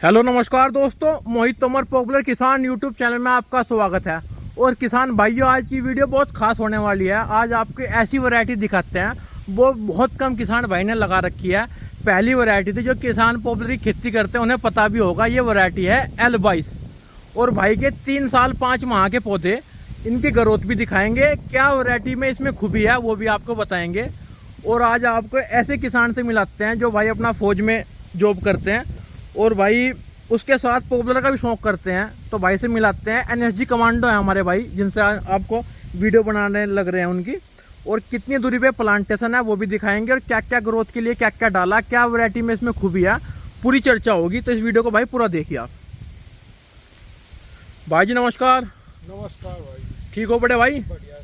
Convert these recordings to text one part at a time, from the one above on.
Hello नमस्कार दोस्तों, मोहित Tomar popular किसान यूट्यूब चैनल में आपका स्वागत है। और किसान भाइयों, आज की वीडियो बहुत खास होने वाली है। आज आपको ऐसी वैरायटी दिखाते हैं वो बहुत कम किसान भाई ने लगा रखी है। पहली वैरायटी थी जो किसान पॉपुलर की खेती करते हैं उन्हें पता भी होगा। ये वैरायटी है L22 और भाई के 3 साल 5 माह के पौधे, इनकी ग्रोथ भी दिखाएंगे। क्या वैरायटी में इसमें खूबी है वो भी आपको बताएंगे। और आज आपको ऐसे किसान से मिलाते हैं जो भाई अपना फौज में जॉब करते हैं और भाई उसके साथ पॉपुलर का भी शौक करते हैं। तो भाई से मिलाते हैं। NSG कमांडो है हमारे भाई, जिनसे आपको वीडियो बनाने लग रहे हैं उनकी। और कितनी दूरी पे प्लांटेशन है वो भी दिखाएंगे। और क्या क्या ग्रोथ के लिए क्या क्या डाला, क्या वैरायटी में इसमें खूबी है, पूरी चर्चा होगी। तो इस वीडियो को भाई पूरा देखिए आप। भाई जी नमस्कार। नमस्कार भाई। ठीक हो बड़े भाई? बढ़िया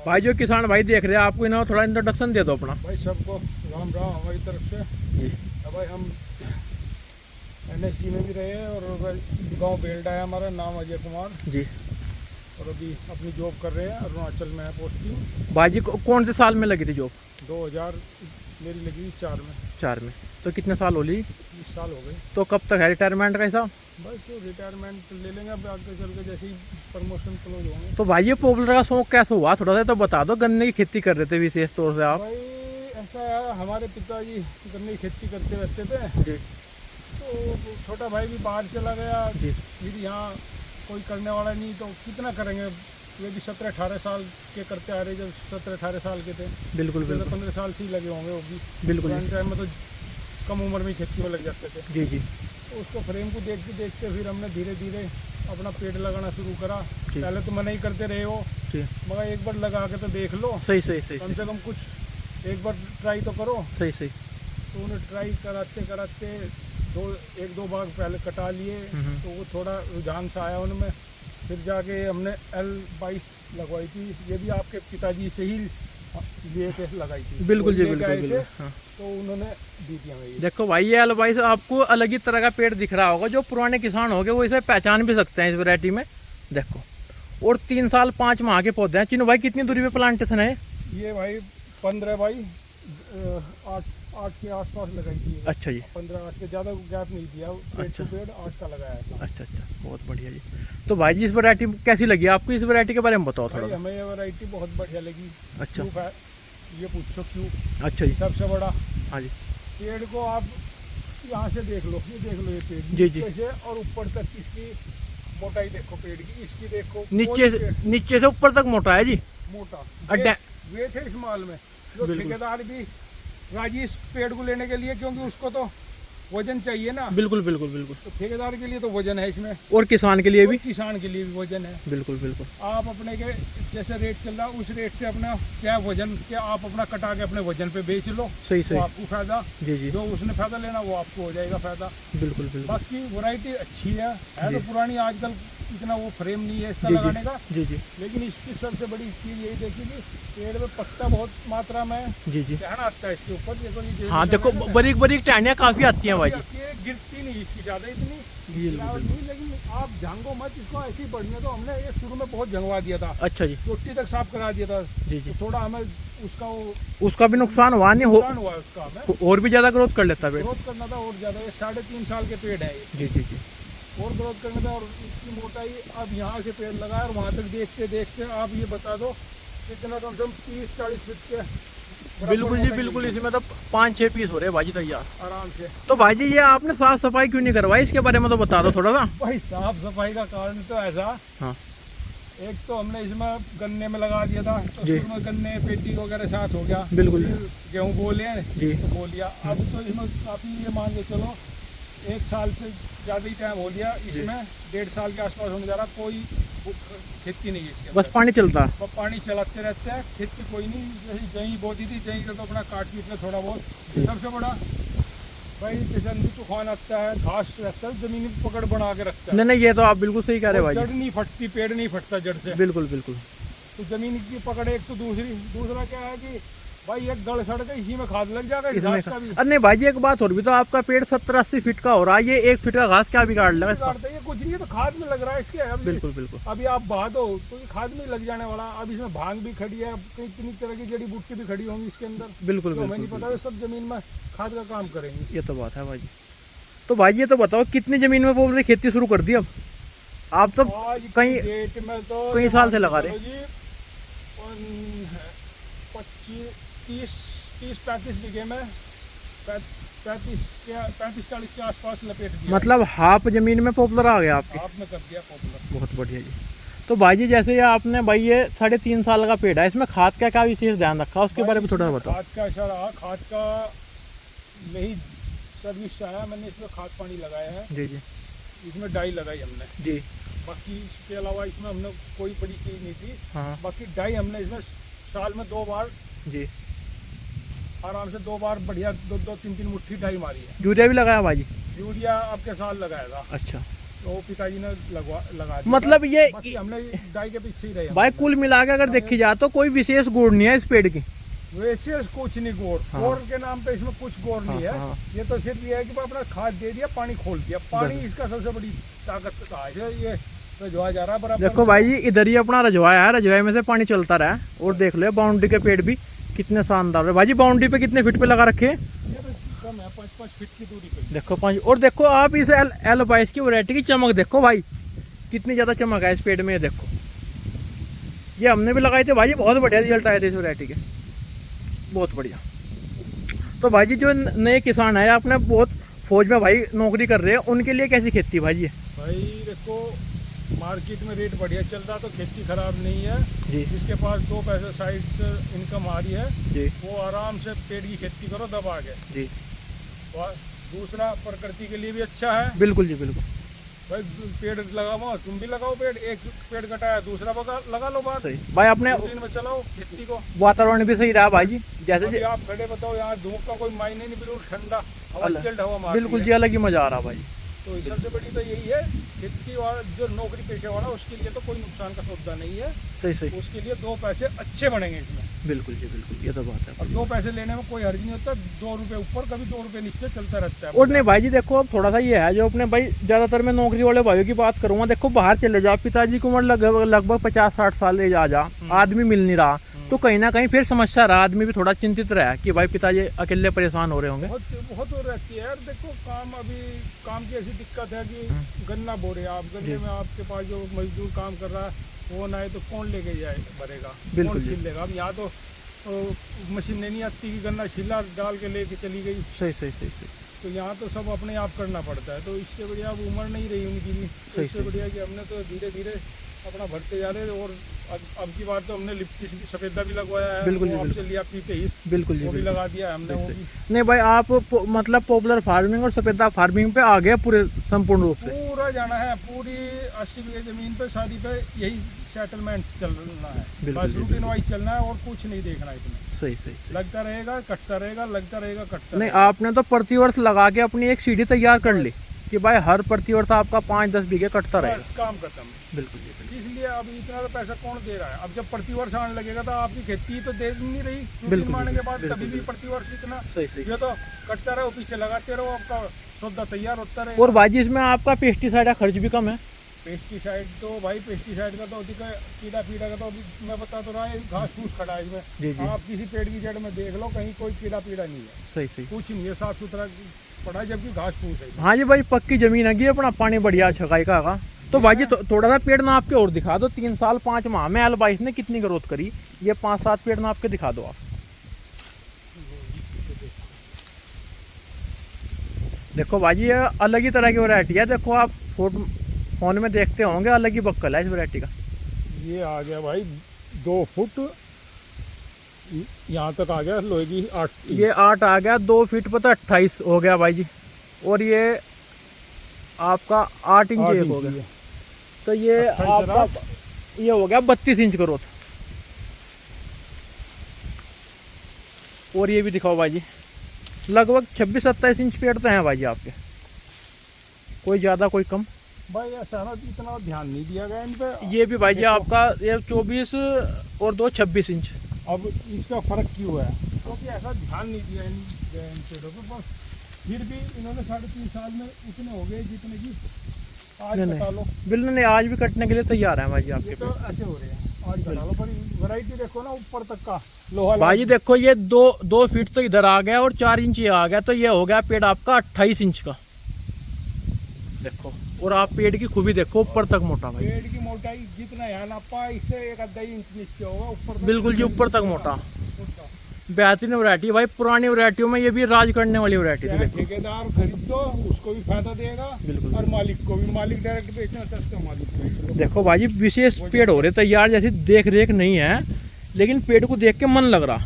भाई जो किसान भाई देख रहे हैं, आपको इन्हें थोड़ा इंट्रोडक्शन दे दो अपना। भाई। सबको राम राम हमारी तरफ से जी। भाई हम NSG में भी रहे हैं और गांव बेल्डा है, हमारा नाम अजय कुमार जी। और अभी अपनी जॉब कर रहे हैं। अरुणाचल में है पोस्टिंग। भाई जी कौन से साल में लगी थी जॉब? 2000 मेरी लगी 4 में। 4 में। तो कितने साल हो ली? 20 साल हो गए। तो कब तक है रिटायरमेंट का हिसाब? बस तो रिटायरमेंट ले लेंगे अब आगे चल के, जैसे ही प्रमोशन क्लोज होंगे। तो भाई ये पॉपुलर का शौक कैसे हुआ, थोड़ा सा तो बता दो। गन्ने की खेती कर रहे थे विशेष तौर से आप? भाई ऐसा है, हमारे पिताजी गन्ने की खेती करते रहते थे जी। तो छोटा भाई भी बाहर चला गया जी। फिर यहाँ कोई करने वाला नहीं तो कितना करेंगे। ये भी 17-18 साल के करते आ रहे, जब 17-18 साल के थे। बिल्कुल बिल्कुल 15 साल से ही लगे होंगे वो भी। बिल्कुल पुराने टाइम में तो कम उम्र में ही खेती में लग जाते थे। जी जी। तो उसको फ्रेम को देखते देखते फिर हमने धीरे धीरे अपना पेड़ लगाना शुरू करा। जी। पहले तो मना ही करते रहे हो, जी। मगर एक बार लगा के तो देख लो, सही सही सही कम से कम कुछ एक बार ट्राई तो करो। सही सही। तो उन्हें ट्राई कराते कराते एक दो बार पहले कटा लिए तो वो थोड़ा रुझान सा आया उनमें। फिर जाके हमने L22 लगवाई थी। ये भी आपके पिताजी से ही लिए थे, लगाई थी। बिल्कुल जी वो लेके आए बिल्कुल थे, बिल्कुल। हाँ। तो उन्होंने दी थी हमें ये। देखो भाई ये L22 आपको अलग ही तरह का पेड़ दिख रहा होगा। जो पुराने किसान हो गए वो इसे पहचान भी सकते हैं इस वैरायटी में। देखो, और 3 साल 5 माह के पौधे हैं। चिन्ह भाई कितनी दूरी पे प्लांटेशन है? ये भाई 15 बाई 8 के आसपास लगाई थी। अच्छा जी। 15-8 के ज़्यादा गैप नहीं दिया। अच्छा। पेड़ 8 का लगाया था। अच्छा अच्छा, बहुत बढ़िया जी। तो भाई जी इस वैरायटी कैसी लगी आपको? इस वैरायटी के बारे में बताओ थोड़ा भाई सा। हमें ये वैरायटी बहुत बढ़िया लगी। अच्छा। क्यों ये पूछो क्यों? अच्छा जी। सबसे बड़ा हाँ जी। पेड़ को आप यहाँ से देख लो, ये देख लो ये पेड़ जी जी। से और ऊपर तक इसकी मोटाई देखो पेड़ की, इसकी देखो। नीचे से ऊपर तक मोटा है जी। मोटा वेट है इस माल में। जो ठेकेदार भी राजी इस पेड़ को लेने के लिए, क्योंकि उसको तो वजन चाहिए ना। बिल्कुल बिल्कुल बिल्कुल। तो ठेकेदार के लिए तो वजन है इसमें, और किसान के लिए भी। किसान के लिए भी वजन है। बिल्कुल बिल्कुल। आप अपने के जैसे रेट चल रहा उस रेट से अपना क्या वजन क्या आप अपना कटा के अपने वजन पे बेच लो। सही तो सही। आपको फायदा, जी जी। जो उसने फायदा लेना वो आपको हो जाएगा फायदा। बिल्कुल बिल्कुल। बाकी वैरायटी अच्छी है तो पुरानी, आजकल इतना वो फ्रेम नहीं है इसका जी लगाने का। जी जी। लेकिन इसकी सबसे बड़ी चीज यही देखी कि पेड़ में पत्ता बहुत मात्रा में जी जी। ध्यान आता है इसके ऊपर। देखो हाँ देखो, बारीक बारीक टहनियाँ काफी आती हैं भाई जी। गिरती नहीं इसकी ज्यादा इतनी बिल्कुल। नहीं, लेकिन आप झांगो मत इसको ऐसे ही बढ़ने दो। हमने ये शुरू में बहुत झंगवा दिया था। अच्छा जी। चोटी तक साफ करा दिया था। जी जी। तो थोड़ा हमें उसका भी नुकसान हुआ नहीं हो, नुकसान हुआ उसका हमें। और भी ज्यादा ग्रोथ कर लेता पेड़। ग्रोथ करना था और ज्यादा। ये 3.5 साल के पेड़ है ये। जी जी जी। और ग्रोथ करना था। और इसकी मोटाई अब यहाँ से पेड़ लगाए और वहाँ तक देखते देखते आप ये बता दो कितना, कम से कम 30-40 फीट के बिल्कुल जी बिल्कुल। इसमें तो 5-6 पीस हो रहे हैं भाई तैयार आराम से। तो भाई जी ये आपने साफ सफाई क्यों नहीं करवाई, इसके बारे में तो बता दो थोड़ा सा। भाई साफ सफाई का कारण तो ऐसा, हाँ। एक तो हमने इसमें गन्ने में लगा दिया था तो जी। इसमें गन्ने पेटी वगैरह साथ हो गया। बिल्कुल। गेहूँ बो लिया जी। तो बो लिया। अब तो इसमें काफ़ी ये मान के चलो 1 साल से ज़्यादा ही टाइम हो गया इसमें। 1.5 साल के आसपास होने जा रहा। कोई खेती नहीं है इसके बस पानी चलता है। तो पानी चलाते रहते हैं। खेती कोई नहीं, जैसे जहीं बोती थी जहीं का तो अपना काट पीट में थोड़ा बहुत। सबसे बड़ा भाई जैसे तूफान आता है, घास रहता है, जमीन की पकड़ बना के रखता है। नहीं ये तो आप बिल्कुल सही कह रहे भाई। जड़ नहीं फटती, पेड़ नहीं फटता जड़ से। बिल्कुल बिल्कुल। तो जमीन की पकड़ एक तो दूसरा क्या है कि भाई एक गड़ सड़ गई, इसी में खाद लग जाएगा इस घास का भी। अरे नहीं भाई जी एक बात और भी, तो आपका पेड़ 70-80 फीट का हो रहा है, ये 1 फीट का घास क्या बिगाड़ लगा इसका? ये कुछ नहीं है, तो खाद में लग रहा है इसके। बिल्कुल बिल्कुल। अभी आप बहा दो तो ये खाद में लग जाने वाला। अब इसमें भांग भी खड़ी है, कितनी तरह की जड़ी बूटी भी खड़ी होंगी इसके अंदर। बिल्कुल तो हमें नहीं बिल्कुल। पता, सब जमीन में खाद का काम करेंगे। ये तो बात है भाई जी। तो भाई ये तो बताओ कितनी जमीन में पॉपुलर खेती शुरू कर दी अब? आप तो आज की कई डेट में तो कई साल से लगा रहे। 30-35 बीघे में 35-40 के आसपास लपेट दिया। मतलब हाफ जमीन में पॉपुलर आ गया आपके। आपने कर दिया पॉपुलर। बहुत बढ़िया जी। तो भाई जी जैसे ये आपने भाई ये 3.5 साल का पेड़ है, इसमें खाद का क्या विशेष ध्यान रखा उसके बारे में थोड़ा बताओ। खाद का अच्छा रहा, खाद का नहीं सर्विस आया, मैंने इसमें खाद पानी लगाया है। जी जी इसमें डाई लगाई हमने जी। बाकी इसके अलावा इसमें हमने कोई बड़ी चीज नहीं थी। हाँ बाकी डाई हमने इसमें साल में 2 बार जी आराम से 2 बार बढ़िया 2-3 मुट्ठी डाई मारी है। यूरिया भी लगाया भाई जी? यूरिया आपके साल लगाया था। अच्छा, तो पिताजी ने लगा दिया। मतलब ये बाकी हमने डाई के पीछे ही रहे। भाई कुल मिला के अगर देखी जाए तो कोई विशेष गुण नहीं है इस पेड़ की। वैसे कुछ नहीं गोर हाँ। गोर के नाम पे इसमें कुछ गोर नहीं है। हाँ। ये तो सिर्फ ये है कि अपना खाद दे दिया, पानी खोल दिया। पानी इसका सबसे बड़ी ताकत का है। ये रजवा जा रहा है बराबर। देखो भाई जी इधर ही अपना रजवाया है, रजवाए में से पानी चलता रहा है। और देख लो बाउंड्री के पेड़ भी कितने शानदार है। भाई जी बाउंड्री पे कितने फीट पे लगा रखे हैं? ये तो कम है, 5-5 फीट की दूरी पे। देखो 5। और देखो आप इस L22 की वैरायटी की चमक देखो भाई, कितनी ज़्यादा चमक है इस पेड़ में। देखो ये हमने भी लगाए थे भाई, बहुत बढ़िया रिजल्ट आए थे इस वैरायटी के, बहुत बढ़िया। तो भाई जी जो नए किसान है, आपने बहुत फौज में भाई नौकरी कर रहे हैं, उनके लिए कैसी खेती भाई ये? भाई देखो मार्केट में रेट बढ़िया चल रहा तो खेती खराब नहीं है जी। जिसके पास 2 पैसे साइड से इनकम आ रही है जी वो आराम से पेड़ की खेती करो दबा के। जी और दूसरा प्रकृति के लिए भी अच्छा है। बिल्कुल जी बिल्कुल। भाई पेड़ लगाओ, तुम भी लगाओ पेड़। एक पेड़ कटाया दूसरा लगा लो। बात सही भाई, आपने 2 दिन में चलाओ खेती को। वातावरण भी सही रहा भाई जी। जैसे अभी आप खड़े बताओ, यहाँ धूप का कोई मायने नहीं, बिल्कुल ठंडा हवा, चिल्ड हवा मार बिल्कुल जी, अलग ही मजा आ रहा भाई। तो सबसे बड़ी तो यही है खेती वाला जो नौकरी पेशे वाला, उसके लिए तो कोई नुकसान का सौदा नहीं है। सही सही, उसके लिए 2 पैसे अच्छे बढ़ेंगे इसमें। बिल्कुल जी बिल्कुल, ये तो बात है। और 2 पैसे लेने में कोई हर्ज नहीं होता। 2 रुपए ऊपर कभी 2 रुपए नीचे चलता रहता है। और नहीं भाई जी देखो अब थोड़ा सा ये है जो अपने भाई ज्यादातर मैं नौकरी वाले भाइयों की बात करूंगा। देखो बाहर चले जाओ, पिताजी की उम्र लगभग 50-60 साल एज आ जा, आदमी मिल नहीं रहा, तो कहीं ना कहीं फिर समस्या रहा, आदमी भी थोड़ा चिंतित रहा कि भाई पिताजी अकेले परेशान हो रहे होंगे। बहुत रहती है यार। देखो काम की ऐसी दिक्कत है कि गन्ना बो रहे हैं आप, गन्ने में आपके पास जो मजदूर काम कर रहा है वो ना है तो कौन लेके जाए भरेगा, कौन छील लेगा। अब यहाँ तो मशीन नहीं आती कि गन्ना छिला डाल के लेके चली गई। सही सही सही सही। तो यहाँ तो सब अपने आप करना पड़ता है। तो इससे बढ़िया अब उम्र नहीं रही उनकी भी। तो इससे बढ़िया कि हमने तो धीरे धीरे अपना भरते जा रहे। और अब की बार तो हमने लिप्टी सफेदा भी लगवाया है। बिल्कुल जी आपसे लिया पीते ही बिल्कुल जी, वो भी लगा दिया हमने। वो भी नहीं भाई आप मतलब पॉपुलर फार्मिंग और सफेदा फार्मिंग पे आ गए पूरे संपूर्ण रूप से। पूरा जाना है। पूरी 80 बीघे जमीन पे शादी पे यही सेटलमेंट चलना है। बस रूटीन वाइज चलना है और कुछ नहीं देखना है इसमें। सही सही। लगता रहेगा कटता रहेगा, लगता रहेगा कटता नहीं रहेगा। आपने तो प्रतिवर्ष लगा के अपनी एक सीढ़ी तैयार कर ली कि भाई हर प्रतिवर्ष आपका 5-10 बीघे कटता रहेगा। बस काम खत्म। बिल्कुल जी बिल्कुल। इसलिए अब इतना तो पैसा कौन दे रहा है? अब जब प्रतिवर्ष आने लगेगा तो आपकी खेती तो दे नहीं रही। बिल्कुल मारने के बाद बिल्कुल, कभी भी प्रतिवर्ष इतना सही सही। ये तो कटता रहो, पीछे लगाते रहो, आपका सौदा तैयार होता रहे। और भाई जी इसमें आपका पेस्टिसाइड का खर्च भी कम है। पेस्टिसाइड तो भाई पेस्टिसाइड का तो कीड़ा पीड़ा का तो अभी मैं बता तो रहा है, घास फूस खड़ा है जी, इसमें। जी। आप किसी पेड़ की जड़ में देख लो, कहीं कोई कीड़ा पीड़ा नहीं है। सही सही। कुछ नहीं है, साफ सुथरा पड़ा है, जबकि घास फूस है। हाँ जी भाई पक्की जमीन है, अपना पानी बढ़िया छकाई का होगा। तो भाई जी थोड़ा सा पेड़ नाप के और दिखा दो। 3 साल 5 माह में L22 ने कितनी ग्रोथ करी, ये 5-7 पेड़ नाप के दिखा दो आप। देखो भाई ये अलग ही तरह की वैरायटी है। देखो आप फोन में देखते होंगे, अलग ही बक्कल है इस वैरायटी का। ये आ गया भाई 2 फुट यहाँ तक आ गया लोहे की 8। ये 8 आ गया, 2 फीट पर तो 28 हो गया भाई जी। और ये आपका 8 इंच एक हो गया, तो ये आपका ये हो गया 32 इंच ग्रोथ। और ये भी दिखाओ भाई जी, लगभग 26-27 इंच पेड़ तो हैं भाई जी आपके, कोई ज़्यादा कोई कम। भाई ऐसा ना इतना ध्यान नहीं दिया गया इन पे। ये भी भाई जी आपका ये 24 और 2 26 इंच। अब इसका फर्क क्यों है? क्योंकि ऐसा ध्यान नहीं दिया इन पेड़ों पे। बस फिर भी इन्होंने 3.5 साल में इतने हो गए जितने की आज कटा लो। बिल्कुल नहीं, आज भी कटने के लिए तैयार है भाई जी आपके तो ऐसे हो रहे हैं, आज कटा लो। पर वैरायटी देखो ना, ऊपर तक का लोहा। भाई जी देखो ये 2 फीट तो इधर आ गया और 4 इंच ये आ गया, तो ये हो गया पेड़ आपका 28 इंच का। देखो, और आप पेड़ की खूबी देखो, ऊपर तक मोटा भाई, पेड़ की मोटाई जितना यहाँ नापा इससे 1-2 इंच नीचे होगा ऊपर तक। बिल्कुल जी, ऊपर तक मोटा। बेहतरीन वैरायटी भाई, पुरानी वैरायटियों में ये भी राज करने वाली वैरायटी है। ठेकेदार खरीद दो उसको भी फायदा देगा, बिल्कुल। और मालिक को भी, मालिक डायरेक्ट बेचना सस्ता, मालिक को बेच लो। देखो भाई, विशेष पेड़ हो रहे तैयार, जैसी देख रेख नहीं है, लेकिन पेड़ को देख के मन लग रहा,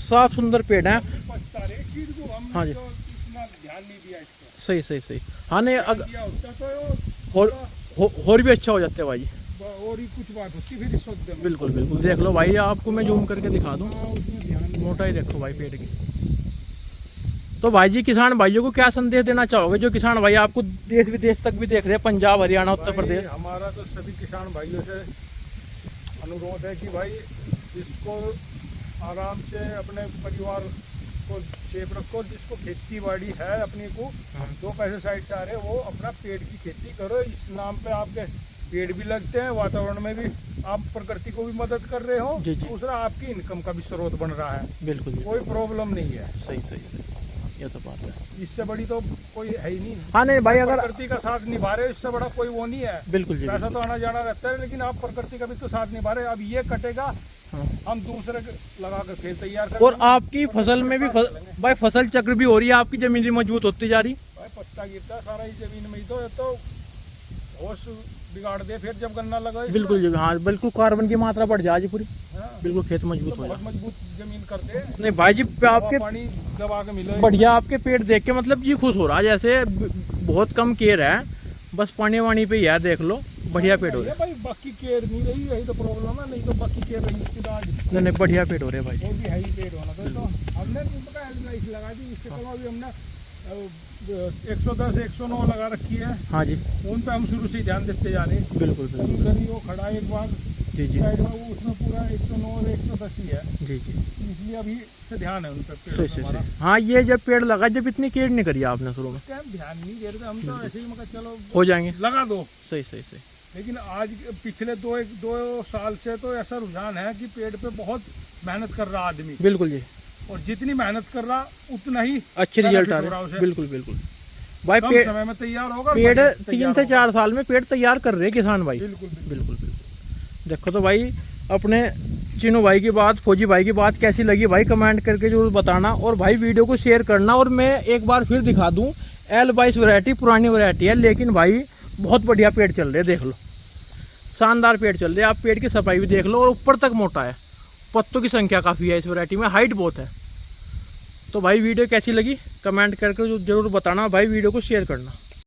साफ सुंदर पेड़ है। पछता रहे चीज को, हमने हाँ जी। तो इतना ध्यान नहीं दिया इस पर। सही सही सही। हाँ नहीं, दिया होता तो और भी अच्छा हो जाते भाई। और ही कुछ बात होती फिर इस वक्त में। बिल्कुल बिल्कुल, देख लो भाई, आपको मैं जूम करके दिखा दूँ, हाँ, उसमें ध्यान नहीं। मोटाई देखो भाई पेड़ की। तो भाई जी, किसान भाइयों को क्या संदेश देना चाहोगे, जो किसान भाई आपको देश विदेश तक भी देख रहे हैं, पंजाब, हरियाणा, उत्तर प्रदेश? हमारा तो सभी किसान भाइयों से अनुरोध है कि भाई इसको आराम से अपने परिवार को सेफ रखो। जिसको खेती बाड़ी है अपनी को, 2 पैसे साइड से आ रहे, वो अपना पेड़ की खेती करो। इस नाम पे आपके पेड़ भी लगते हैं, वातावरण में भी आप प्रकृति को भी मदद कर रहे हो, जी, जी। दूसरा आपकी इनकम का भी स्रोत बन रहा है। बिल्कुल जी। कोई प्रॉब्लम नहीं है, सही सही सही, ये तो बात है। इससे बड़ी तो कोई है ही नहीं। हाँ नहीं भाई, अगर प्रकृति का साथ निभा रहे, इससे बड़ा कोई वो नहीं है। बिल्कुल जी, पैसा तो आना जाना रहता है, लेकिन आप प्रकृति का भी तो साथ निभा रहे। अब ये कटेगा, हाँ। हम दूसरे लगा कर खेत तैयार कर। और आपकी फसल में भी भाई फसल चक्र भी हो रही है, आपकी जमीन भी मजबूत होती जा रही। भाई पत्ता गिरता है सारा ही जमीन में ही, तो होश बिगाड़ दे फिर जब गन्ना लगा। बिल्कुल जी, हाँ बिल्कुल, कार्बन की मात्रा बढ़ जाए पूरी, हाँ, बिल्कुल खेत मजबूत तो हो बहुत जाए। मजबूत जमीन कर दे। नहीं भाई जी, आपके पानी दबा के मिले। बढ़िया, आपके पेड़ देख के मतलब जी खुश हो रहा है, जैसे बहुत कम केयर है, बस पानी वानी पे ही है, देख लो बढ़िया पेड़ हो रहे हैं। भाई बाकी केयर नहीं रही, यही तो प्रॉब्लम है। नहीं तो बाकी केयर रही इसकी तो आज नहीं नहीं, बढ़िया पेड़ हो रहे हैं भाई। वो भी है ही पेड़ होना। तो हमने इस लगा दी, इससे कल अभी हमने 110 109 लगा रखी है। हाँ जी, उन पे हम शुरू से ध्यान देते जा रहे हैं। बिल्कुल बिल्कुल। कभी वो खड़ा एक बार जी जी साइड में, वो उसमें पूरा 109 और 110 ही है, जी जी, इसलिए अभी से ध्यान है उन पर पेड़ सही पे सही हमारा। सही। हाँ, ये जब पेड़ लगा, जब इतनी केयर नहीं करी आपने शुरू में, क्या हम ध्यान नहीं दे रहे थे, हम तो ऐसे ही मगर चलो हो जाएंगे। लगा दो। सही सही सही। लेकिन आज पिछले 2 साल से तो ऐसा रुझान है कि पेड़ पे बहुत मेहनत कर रहा आदमी, बिल्कुल जी, और जितनी मेहनत कर रहा उतना ही अच्छे रिजल्ट आ benefit हो रहे उसे। हैं। बिल्कुल बिल्कुल भाई, कम पेड़ समय में तैयार होगा। पेड़ बढ़िया 3 तैयार से होगा। 4 साल में पेड़ तैयार कर रहे हैं किसान भाई। बिल्कुल बिल्कुल। बिल्कुल बिल्कुल। देखो तो भाई, अपने चिनू भाई की बात, फौजी भाई की बात कैसी लगी भाई, कमेंट करके जरूर बताना, और भाई वीडियो को शेयर करना। और मैं एक बार फिर दिखा दूं, L22 वैरायटी पुरानी वैरायटी है, लेकिन भाई बहुत बढ़िया पेड़ चल रहे हैं, देख लो शानदार पेड़ चल रहे हैं। आप पेड़ की सफाई भी देख लो, और ऊपर तक मोटा है, पत्तों की संख्या काफ़ी है इस वैरायटी में, हाइट बहुत है। तो भाई वीडियो कैसी लगी कमेंट करके जरूर बताना भाई, वीडियो को शेयर करना।